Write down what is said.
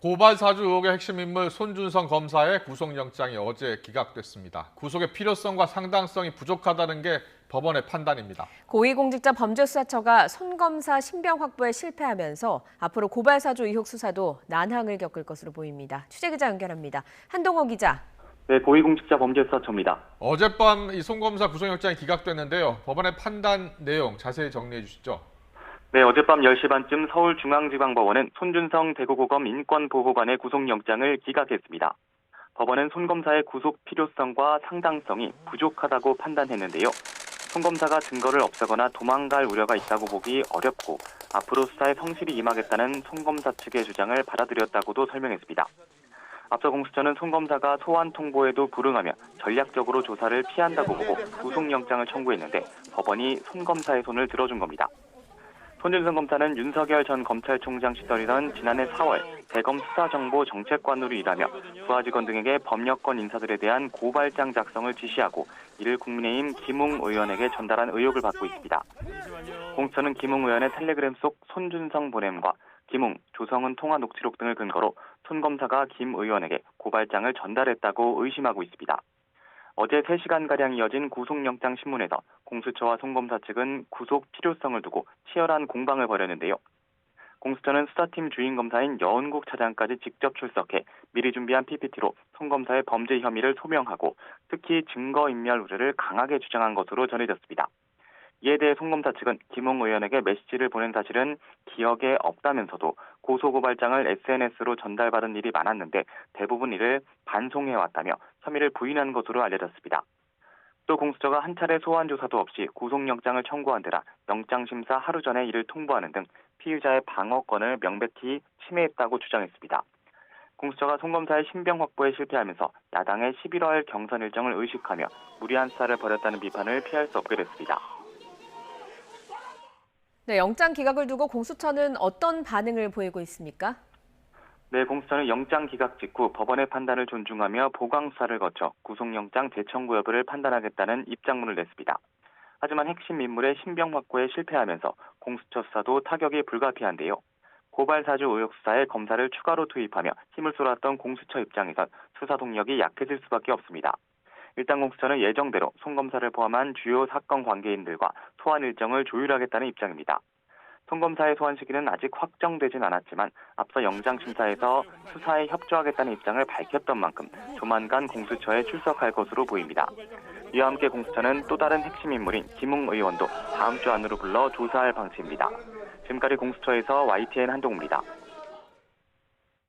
고발 사주 의혹의 핵심 인물 손준성 검사의 구속영장이 어제 기각됐습니다. 구속의 필요성과 상당성이 부족하다는 게 법원의 판단입니다. 고위공직자범죄수사처가 손 검사 신병 확보에 실패하면서 앞으로 고발 사주 의혹 수사도 난항을 겪을 것으로 보입니다. 취재기자 연결합니다. 한동호 기자. 네, 고위공직자범죄수사처입니다. 어젯밤 이 손 검사 구속영장이 기각됐는데요. 법원의 판단 내용 자세히 정리해 주시죠. 네, 어젯밤 10시 반쯤 서울중앙지방법원은 손준성 대구고검 인권보호관의 구속영장을 기각했습니다. 법원은 손 검사의 구속 필요성과 상당성이 부족하다고 판단했는데요. 손 검사가 증거를 없애거나 도망갈 우려가 있다고 보기 어렵고 앞으로 수사에 성실히 임하겠다는 손 검사 측의 주장을 받아들였다고도 설명했습니다. 앞서 공수처는 손 검사가 소환 통보에도 불응하며 전략적으로 조사를 피한다고 보고 구속영장을 청구했는데 법원이 손 검사의 손을 들어준 겁니다. 손준성 검사는 윤석열 전 검찰총장 시절이던 지난해 4월 대검 수사정보정책관으로 일하며 부하 직원 등에게 법력권 인사들에 대한 고발장 작성을 지시하고 이를 국민의힘 김웅 의원에게 전달한 의혹을 받고 있습니다. 공수처는 김웅 의원의 텔레그램 속 손준성 보냄과 김웅, 조성은 통화 녹취록 등을 근거로 손 검사가 김 의원에게 고발장을 전달했다고 의심하고 있습니다. 어제 3시간가량 이어진 구속영장 신문에서 공수처와 손 검사 측은 구속 필요성을 두고 치열한 공방을 벌였는데요. 공수처는 수사팀 주임 검사인 여운국 차장까지 직접 출석해 미리 준비한 PPT로 손 검사의 범죄 혐의를 소명하고 특히 증거인멸 우려를 강하게 주장한 것으로 전해졌습니다. 이에 대해 손 검사 측은 김웅 의원에게 메시지를 보낸 사실은 기억에 없다면서도 고소고발장을 SNS로 전달받은 일이 많았는데 대부분 이를 반송해왔다며 혐의를 부인한 것으로 알려졌습니다. 또 공수처가 한 차례 소환 조사도 없이 구속영장을 청구한 데다 영장심사 하루 전에 이를 통보하는 등 피의자의 방어권을 명백히 침해했다고 주장했습니다. 공수처가 손 검사의 신병 확보에 실패하면서 야당의 11월 경선 일정을 의식하며 무리한 수사를 벌였다는 비판을 피할 수 없게 됐습니다. 네, 영장 기각을 두고 공수처는 어떤 반응을 보이고 있습니까? 네, 공수처는 영장 기각 직후 법원의 판단을 존중하며 보강 수사를 거쳐 구속영장 재청구 여부를 판단하겠다는 입장문을 냈습니다. 하지만 핵심 인물의 신병 확보에 실패하면서 공수처 수사도 타격이 불가피한데요. 고발 사주 의혹 수사에 검사를 추가로 투입하며 힘을 쏟았던 공수처 입장에선 수사 동력이 약해질 수밖에 없습니다. 일단 공수처는 예정대로 손 검사를 포함한 주요 사건 관계인들과 소환 일정을 조율하겠다는 입장입니다. 손 검사의 소환 시기는 아직 확정되진 않았지만 앞서 영장심사에서 수사에 협조하겠다는 입장을 밝혔던 만큼 조만간 공수처에 출석할 것으로 보입니다. 이와 함께 공수처는 또 다른 핵심 인물인 김웅 의원도 다음 주 안으로 불러 조사할 방침입니다. 지금까지 공수처에서 YTN 한동우입니다.